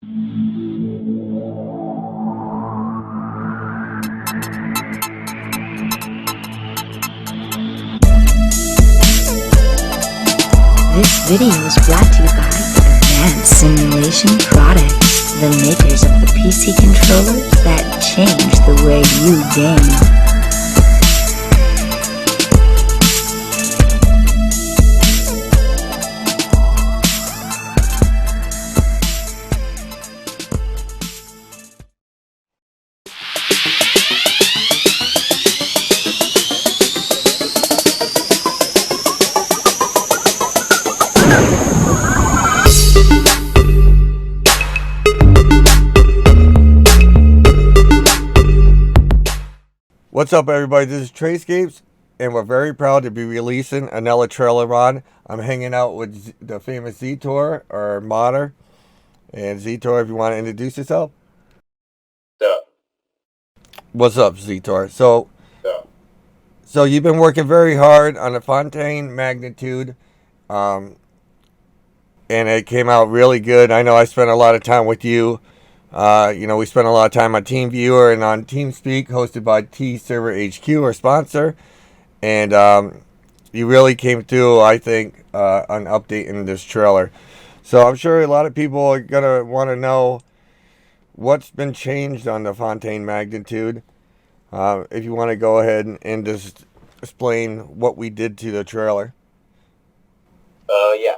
This video is brought to you by Advanced Simulation Products, the makers of the PC controllers that change the way you game. What's up, everybody? This is Trayscapes, and we're very proud to be releasing another trailer rod. I'm hanging out with the famous Zetor, or modder. And Zetor, if you want to introduce yourself. What's up, Zetor? So you've been working very hard on the Fontaine Magnitude, and it came out really good. I know I spent a lot of time with you. We spent a lot of time on TeamViewer and on TeamSpeak, hosted by T-Server HQ, our sponsor. And you really came through, I think, on updating this trailer. So I'm sure a lot of people are going to want to know what's been changed on the Fontaine Magnitude. If you want to go ahead and just explain what we did to the trailer. Yeah.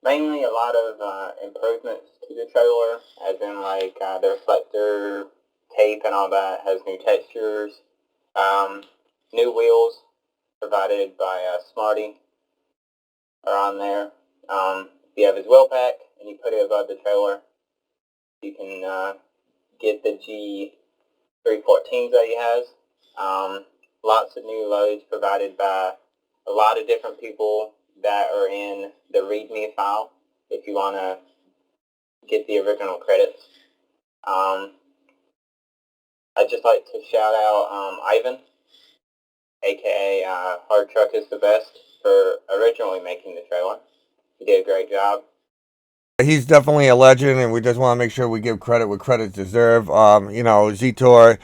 Mainly a lot of improvements to the trailer, as in like the reflector tape and all that has new textures, new wheels provided by Smarty are on there. If you have his wheel pack and you put it above the trailer, you can get the G314s that he has. Lots of new loads provided by a lot of different people that are in the README file if you want to get the original credits. I'd just like to shout out Ivan, aka Hardtruckisthebest, for originally making the trailer. He did a great job. He's definitely a legend, and we just want to make sure we give credit where credits deserve. Zetor,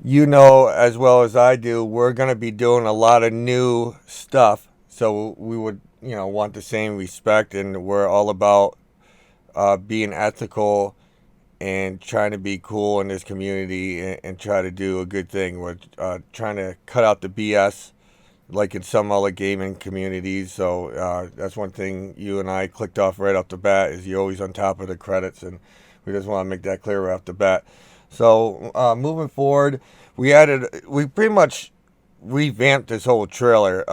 you know as well as I do, we're going to be doing a lot of new stuff. So we would, want the same respect, and we're all about being ethical and trying to be cool in this community and try to do a good thing. We're trying to cut out the BS like in some other gaming communities. So that's one thing you and I clicked off right off the bat, is you're always on top of the credits, and we just want to make that clear right off the bat. So moving forward, we pretty much revamped this whole trailer.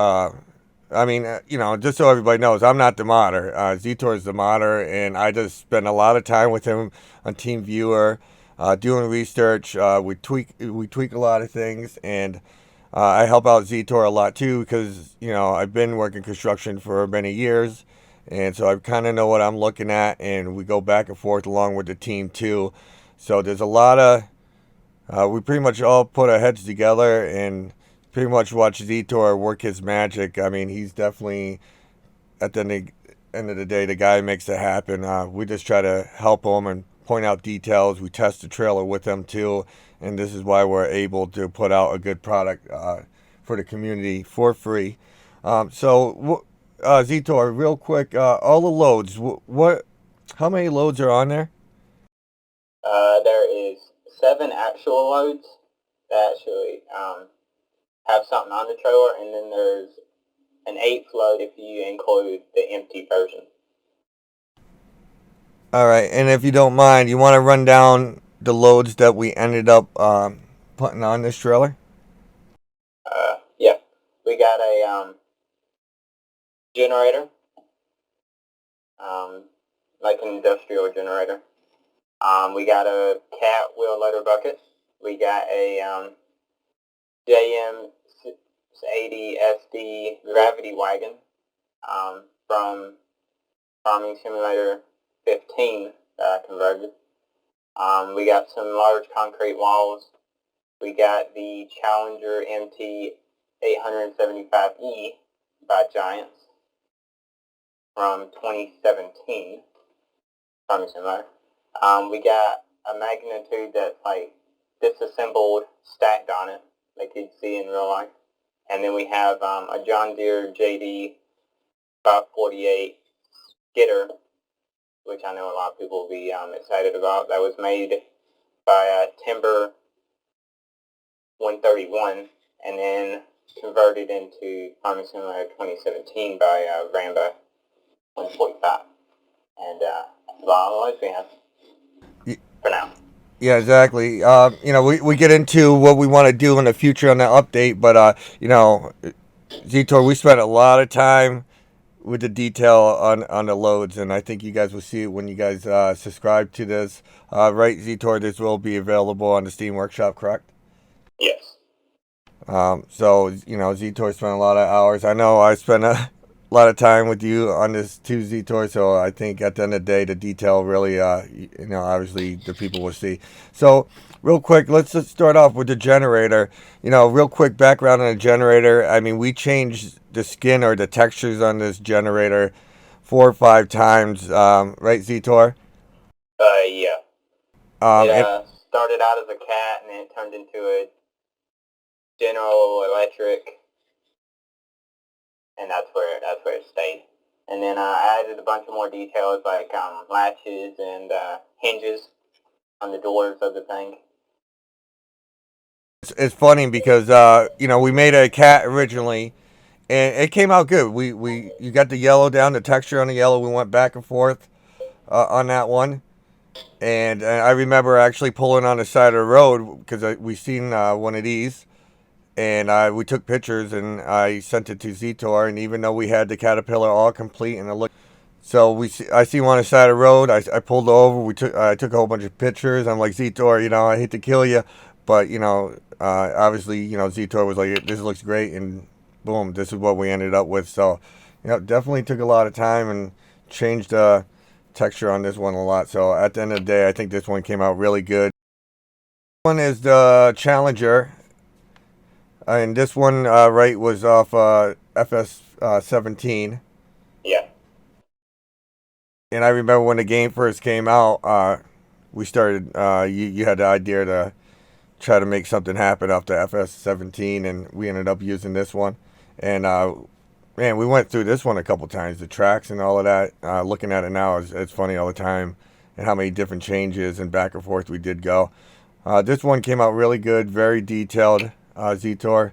Just so everybody knows, I'm not the modder. Zetor is the modder, and I just spend a lot of time with him on TeamViewer, doing research. We tweak a lot of things, and I help out Zetor a lot too, because I've been working construction for many years, and so I kind of know what I'm looking at, and we go back and forth along with the team too. So there's a lot of we pretty much all put our heads together and pretty much watch Zetor work his magic. I mean, he's definitely, at the end of the day, the guy who makes it happen. We just try to help him and point out details. We test the trailer with him too, and this is why we're able to put out a good product for the community for free. Zetor, real quick, all the loads, how many loads are on there? There is 7 actual loads that actually have something on the trailer, and then there's an 8th load if you include the empty version. Alright, and if you don't mind, you want to run down the loads that we ended up putting on this trailer? Yeah. We got a generator, like an industrial generator. We got a cat wheel loader bucket. We got a JM 80 SD gravity wagon from Farming Simulator 15 that I converted. We got some large concrete walls. We got the Challenger MT 875E by Giants from 2017. farming simulator. We got a Magnitude that's like disassembled, stacked on it, like you'd see in real life. And then we have a John Deere JD 548 Skitter, which I know a lot of people will be excited about. That was made by Timber 131 and then converted into Farming Simulator 2017 by Ramba 145. And that's about all we have for now. Yeah, exactly. You know, we get into what we want to do in the future on that update, but you know, Zetor, we spent a lot of time with the detail on the loads, and I think you guys will see it when you guys subscribe to this. Right, Zetor, this will be available on the Steam Workshop, correct? Yes. So, you know, Zetor spent a lot of hours. I know I spent a lot of time with you on this too, Zetor, so I think at the end of the day, the detail really, you know, obviously the people will see. So, real quick, let's just start off with the generator. You know, real quick background on the generator. I mean, we changed the skin or the textures on this generator 4 or 5 times, right, Zetor? Yeah. It started out as a cat, and then it turned into a General Electric, and that's where it stayed. And then I added a bunch of more details like latches and hinges on the doors of the thing. It's funny because you know, we made a cat originally, and it came out good. You got the yellow down, the texture on the yellow. We went back and forth on that one, and I remember actually pulling on the side of the road because we seen one of these. And we took pictures, and I sent it to Zetor. And even though we had the Caterpillar all complete, and it looked, so I see one on the side of the road. I pulled over. I took a whole bunch of pictures. I'm like, Zetor, you know, I hate to kill you, but you know, obviously, you know, Zetor was like, this looks great, and boom, this is what we ended up with. So, you know, definitely took a lot of time and changed the texture on this one a lot. So at the end of the day, I think this one came out really good. This one is the Challenger. And this one, right, was off FS17. Yeah. And I remember when the game first came out, we started, you had the idea to try to make something happen off the FS17, and we ended up using this one. And, man, we went through this one a couple times, the tracks and all of that. Looking at it now, it's funny all the time, and how many different changes and back and forth we did go. This one came out really good, very detailed. Zetor,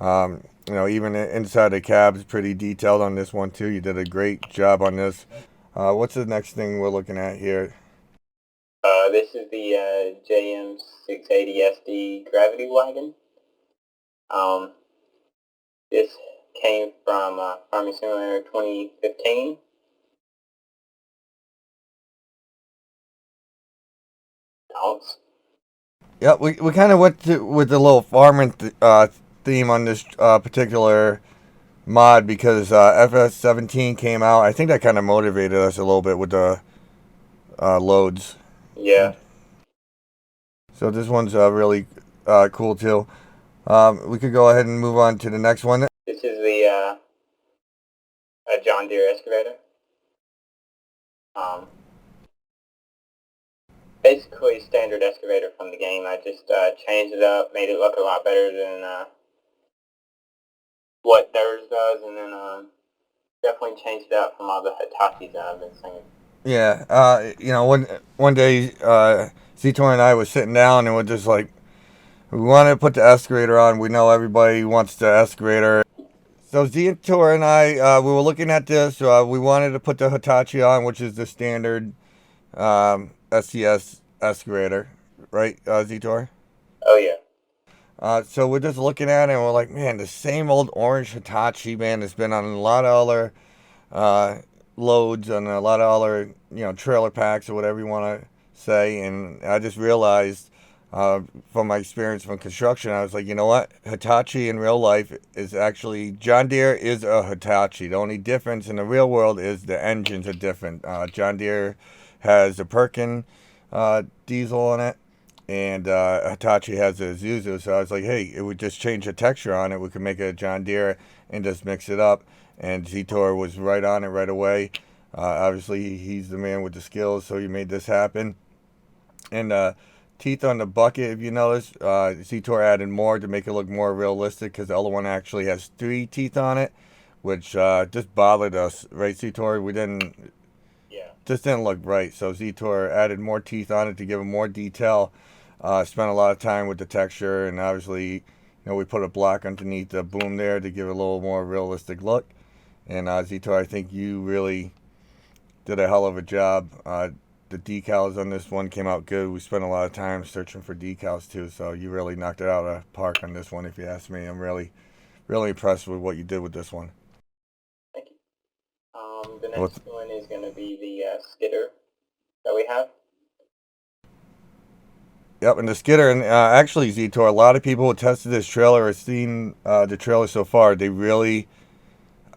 you know, even inside the cab is pretty detailed on this one too. You did a great job on this. What's the next thing we're looking at here? This is the JM680SD Gravity Wagon. This came from Farming Simulator 2015. Don'ts. Yeah, we kind of went with the little farming theme on this particular mod because FS17 came out. I think that kind of motivated us a little bit with the loads. Yeah. So this one's really cool too. We could go ahead and move on to the next one. This is the a John Deere excavator. Basically standard excavator from the game. I just changed it up, made it look a lot better than what theirs does, and then definitely changed it up from all the Hitachis that I've been singing. Yeah, you know, one day Zetor and I was sitting down, and we're just like, we wanted to put the excavator on. We know everybody wants the excavator. So Zetor and I, we were looking at this. We wanted to put the Hitachi on, which is the standard SCS excavator, right, Zetor? Oh, yeah. So we're just looking at it, and we're like, man, the same old orange Hitachi, man, has been on a lot of other loads, and a lot of other, you know, trailer packs or whatever you want to say. And I just realized from my experience from construction, I was like, you know what? Hitachi in real life is actually, John Deere is a Hitachi. The only difference in the real world is the engines are different. John Deere has a Perkin diesel on it, and Hitachi has a Isuzu. So I was like, hey, it would just change the texture on it. We could make a John Deere and just mix it up. And Zetor was right on it right away. Obviously, he's the man with the skills, so he made this happen. And teeth on the bucket, if you notice, Zetor added more to make it look more realistic because the other one actually has 3 teeth on it, which just bothered us, right, Zetor? Just didn't look right. So Zetor added more teeth on it to give it more detail. Spent a lot of time with the texture, and obviously, we put a block underneath the boom there to give it a little more realistic look. And Zetor, I think you really did a hell of a job. The decals on this one came out good. We spent a lot of time searching for decals too, so you really knocked it out of the park on this one, if you ask me. I'm really, really impressed with what you did with this one. Thank you. The next one is going to be the Skitter that we have. Yep, and the Skitter, and actually, Zetor, a lot of people who tested this trailer or seen the trailer so far, they really...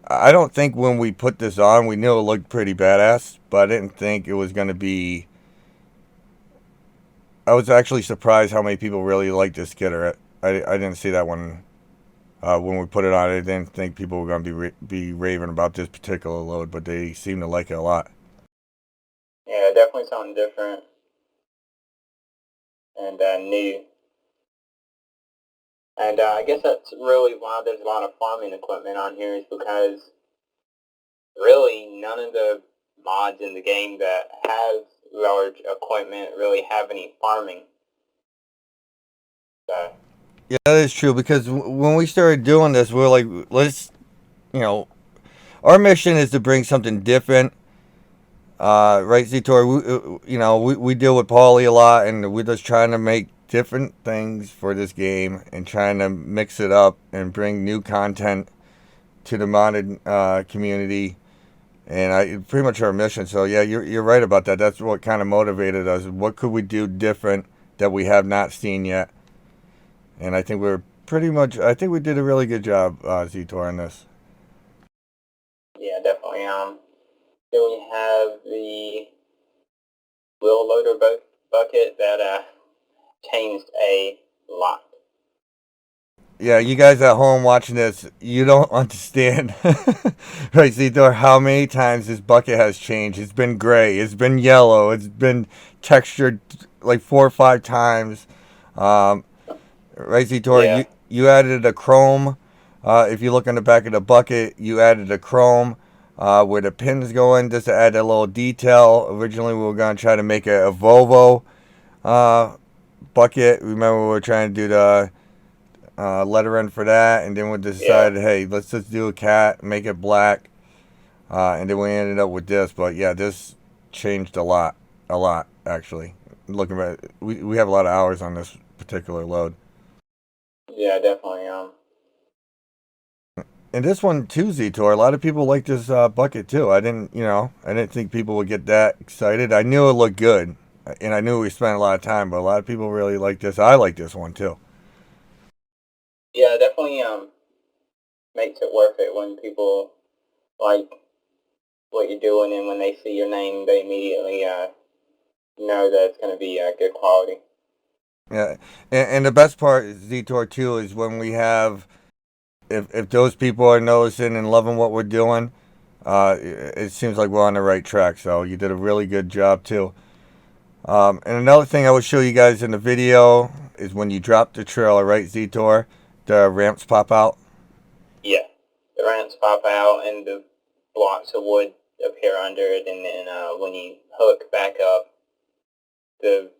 I don't think when we put this on, we knew it looked pretty badass, but I didn't think it was going to be... I was actually surprised how many people really liked this Skitter. I didn't see that one when we put it on. I didn't think people were going to be raving about this particular load, but they seem to like it a lot. Yeah, definitely something different and new. And I guess that's really why there's a lot of farming equipment on here, is because really none of the mods in the game that have large equipment really have any farming. So. Yeah, that is true, because when we started doing this, we were like, let's, our mission is to bring something different. Right, Zetor? We deal with Pauly a lot, and we're just trying to make different things for this game and trying to mix it up and bring new content to the modded community. And pretty much our mission. So yeah, you're right about that. That's what kind of motivated us. What could we do different that we have not seen yet? And I think I think we did a really good job, Zetor, on this. Yeah, definitely. Then we have the wheel loader bucket that changed a lot. Yeah, you guys at home watching this, you don't understand, right, Zetor, how many times this bucket has changed. It's been gray, it's been yellow, it's been textured like 4 or 5 times. Right, Zetor? Yeah. You added a chrome. If you look on the back of the bucket, you added a chrome where the pins go in just to add a little detail. Originally, we were going to try to make a Volvo bucket. Remember, we were trying to do the lettering for that, and then we decided, hey, let's just do a cat, make it black, and then we ended up with this. But yeah, this changed a lot actually. Looking at it, we have a lot of hours on this particular load. Yeah, definitely. And this one too, Zetor, a lot of people like this bucket too. I didn't think people would get that excited. I knew it looked good, and I knew we spent a lot of time, but a lot of people really like this. I like this one too. Yeah, definitely makes it worth it when people like what you're doing, and when they see your name, they immediately know that it's going to be good quality. Yeah, and the best part, Zetor, too, is when we have, if those people are noticing and loving what we're doing, it seems like we're on the right track. So you did a really good job too. And another thing I would show you guys in the video is when you drop the trailer, right, Zetor? The ramps pop out? Yeah, the ramps pop out and the blocks of wood appear under it, and then when you hook back up, the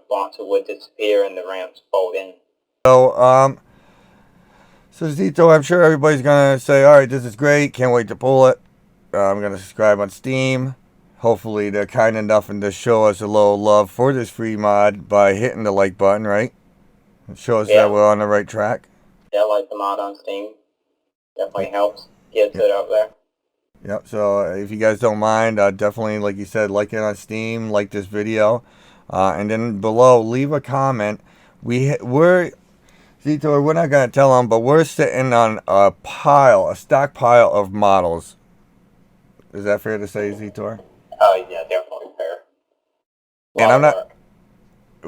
blocks of wood disappear and the ramps fold in. So, Zetor, I'm sure everybody's going to say, all right, this is great, can't wait to pull it. I'm going to subscribe on Steam. Hopefully they're kind enough and to show us a little love for this free mod by hitting the like button, right? Show us that we're on the right track. Yeah, like the mod on Steam. Definitely helps. Gets it up there. Yep, so if you guys don't mind, definitely, like you said, like it on Steam, like this video. And then below, leave a comment. Zetor, we're not going to tell them, but we're sitting on a stockpile of models. Is that fair to say, Zetor? Oh, yeah, definitely fair.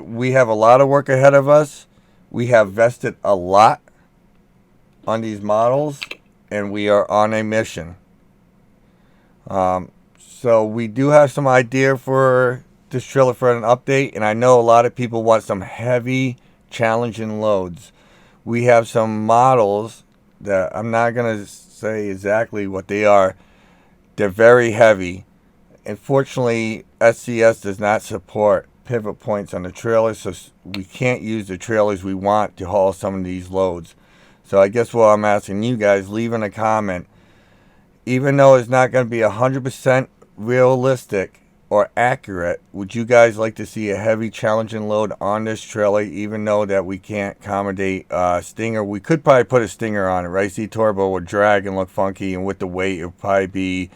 We have a lot of work ahead of us. We have vested a lot on these models, and we are on a mission. So we do have some idea for this trailer for an update, and I know a lot of people want some heavy, challenging loads. We have some models that I'm not gonna say exactly what they are. They're very heavy. Unfortunately, SCS does not support pivot points on the trailers, so we can't use the trailers we want to haul some of these loads. So I guess what I'm asking you guys, leave in a comment, even though it's not going to be 100% realistic or accurate, would you guys like to see a heavy challenging load on this trailer, even though that we can't accommodate Stinger? We could probably put a Stinger on it, right? Z-Turbo would drag and look funky, and with the weight, it would probably be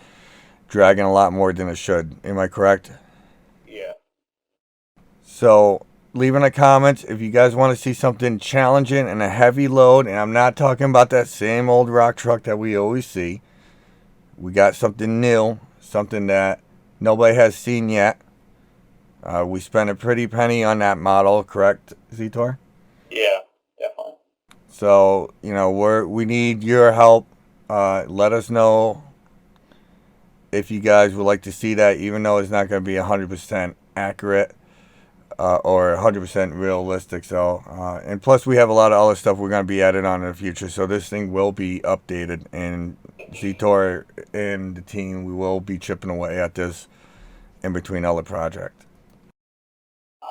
dragging a lot more than it should. Am I correct? Yeah. So leave in the comments if you guys want to see something challenging and a heavy load, and I'm not talking about that same old rock truck that we always see. We got something new, something that nobody has seen yet. We spent a pretty penny on that model, correct, Zetor? Yeah, definitely. So, we need your help. Let us know if you guys would like to see that, even though it's not going to be 100% accurate or 100% realistic. So, and plus we have a lot of other stuff we're going to be adding on in the future. So this thing will be updated, and Zetor and the team, we will be chipping away at this in between other projects.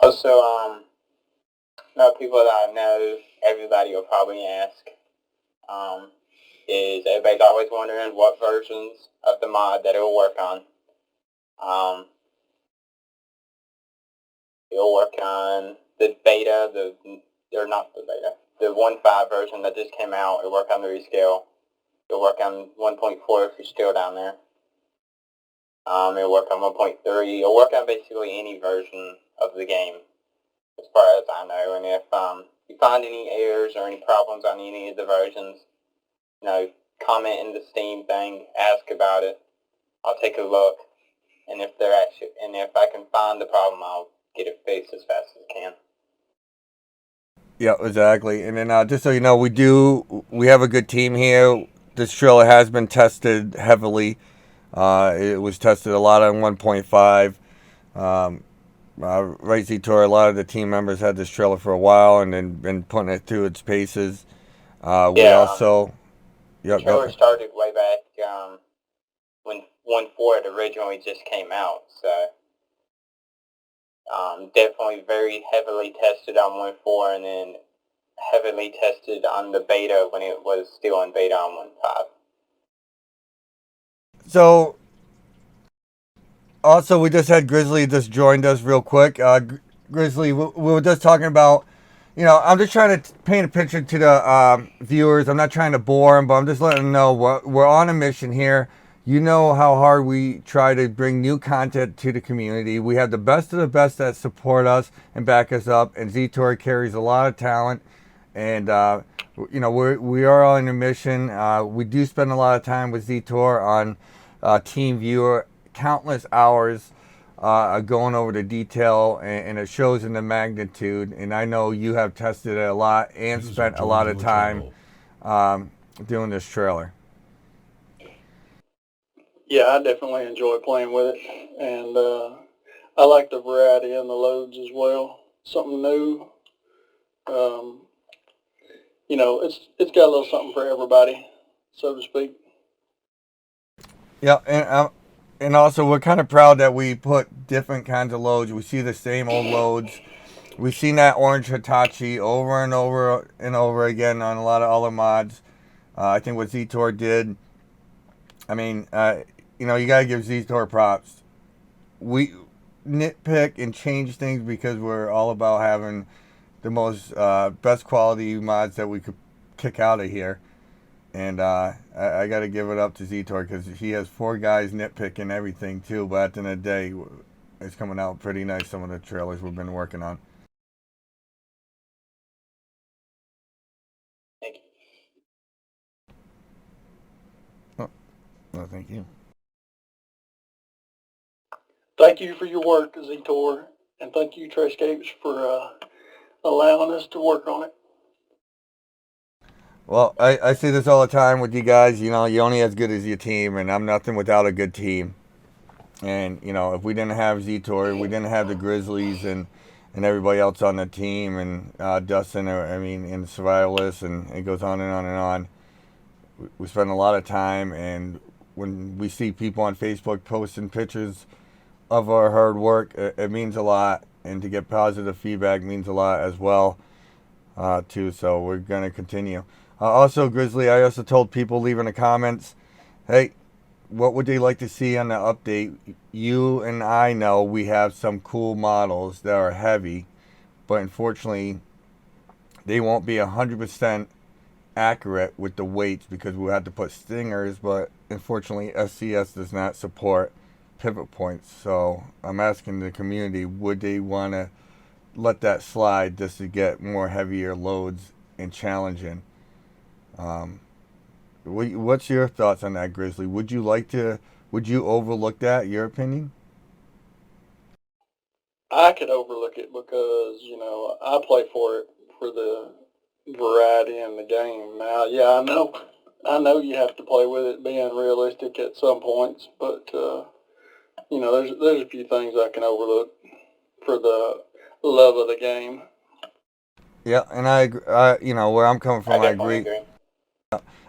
Also, people that I know, everybody will probably ask, is everybody's always wondering what versions of the mod that it will work on. It'll work on the beta, the 1.5 version that just came out. It'll work on the rescale. It'll work on 1.4 if you're still down there. It'll work on 1.3. It'll work on basically any version of the game, as far as I know. And if you find any errors or any problems on any of the versions, comment in the Steam thing, ask about it. I'll take a look, and if I can find the problem, I'll get it fixed as fast as I can. Yeah, exactly. And then just so you know, we have a good team here. This trailer has been tested heavily. It was tested a lot on 1.5. Right, Zetor, a lot of the team members had this trailer for a while and then been putting it through its paces. We also... The trailer started way back when 1.4 had originally just came out, so definitely very heavily tested on 1.4 and then heavily tested on the beta when it was still in beta on 1.5. So, also we just had Grizzly just joined us real quick. Grizzly, we were just talking about, I'm just trying to paint a picture to the viewers. I'm not trying to bore them, but I'm just letting them know we're on a mission here. You know how hard we try to bring new content to the community. We have the best of the best that support us and back us up, and Zetor carries a lot of talent. And we are on a mission. We do spend a lot of time with Zetor on Team Viewer, countless hours going over the detail, and it shows in the magnitude. And I know you have tested it a lot and spent a lot of time doing this trailer. Yeah, I definitely enjoy playing with it, and I like the variety in the loads as well. Something new. It's got a little something for everybody, so to speak. Yeah, and also we're kind of proud that we put different kinds of loads. We see the same old loads. We've seen that orange Hitachi over and over and over again on a lot of other mods. I think what Zetor did, I mean, you got to give Zetor props. We nitpick and change things because we're all about having the most best quality mods that we could kick out of here. And I got to give it up to Zetor because he has 4 guys nitpicking everything too. But at the end of the day, it's coming out pretty nice, some of the trailers we've been working on. Thank you. Oh, no, thank you. Thank you for your work, Zetor, and thank you, Trayscapes, for allowing us to work on it. Well, I say this all the time with you guys. You're only as good as your team, and I'm nothing without a good team. And, you know, if we didn't have Zetor, we didn't have the Grizzlies and everybody else on the team, and Dustin, I mean, and the survivalists, and it goes on and on and on. We spend a lot of time, and when we see people on Facebook posting pictures of our hard work, it means a lot, and to get positive feedback means a lot as well, too. So we're going to continue. Also, Grizzly, I also told people leaving the comments, hey, what would they like to see on the update? You and I know we have some cool models that are heavy, but unfortunately, they won't be 100% accurate with the weights because we'll have to put stingers, but unfortunately, SCS does not support pivot points. So I'm asking the community, would they want to let that slide just to get more heavier loads and challenging? What's your thoughts on that, Grizzly? Would you overlook that, your opinion? I could overlook it because, you know, I play for it for the variety in the game. Now, yeah, I know you have to play with it being realistic at some points, but, you know, there's a few things I can overlook for the love of the game. Yeah, and I you know, where I'm coming from, I agree.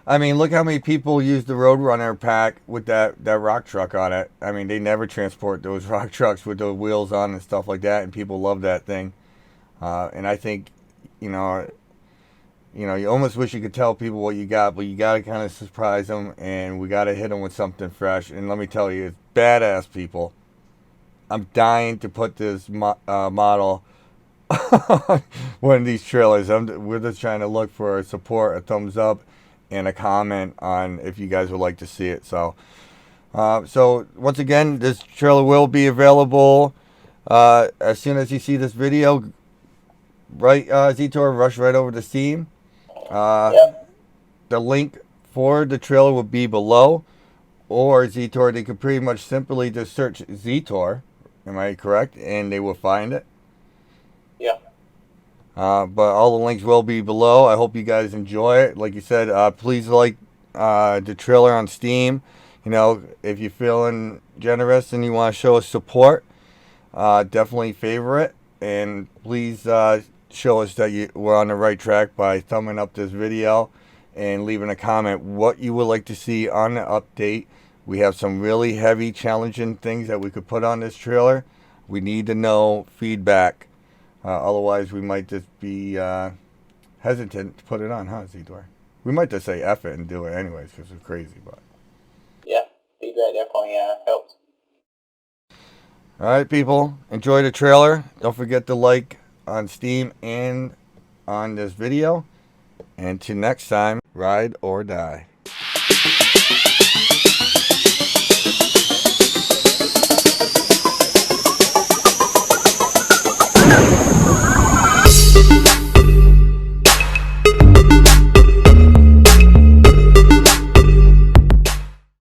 I mean, look how many people use the Roadrunner pack with that rock truck on it. I mean, they never transport those rock trucks with those wheels on and stuff like that, and people love that thing. And I think, you know, you almost wish you could tell people what you got, but you got to kind of surprise them, and we got to hit them with something fresh. And let me tell you, it's badass, people. I'm dying to put this model on one of these trailers. We're just trying to look for support, a thumbs up, and a comment on if you guys would like to see it. So once again, this trailer will be available as soon as you see this video. Right, Zetor, rush right over to Steam. The link for the trailer will be below, or Zetor, they could pretty much simply just search Zetor, am I correct? And they will find it. Yeah. But all the links will be below. I hope you guys enjoy it. Like you said, please like the trailer on Steam. You know, if you're feeling generous and you want to show us support, definitely favor it. And please show us that we're on the right track by thumbing up this video and leaving a comment what you would like to see on the update. We have some really heavy, challenging things that we could put on this trailer. We need to know feedback. Otherwise, we might just be hesitant to put it on, huh, Zetor? We might just say F it and do it anyways because we're crazy. But yeah, feedback definitely helps. All right, people, enjoy the trailer. Don't forget to like on Steam and on this video. And till next time, ride or die.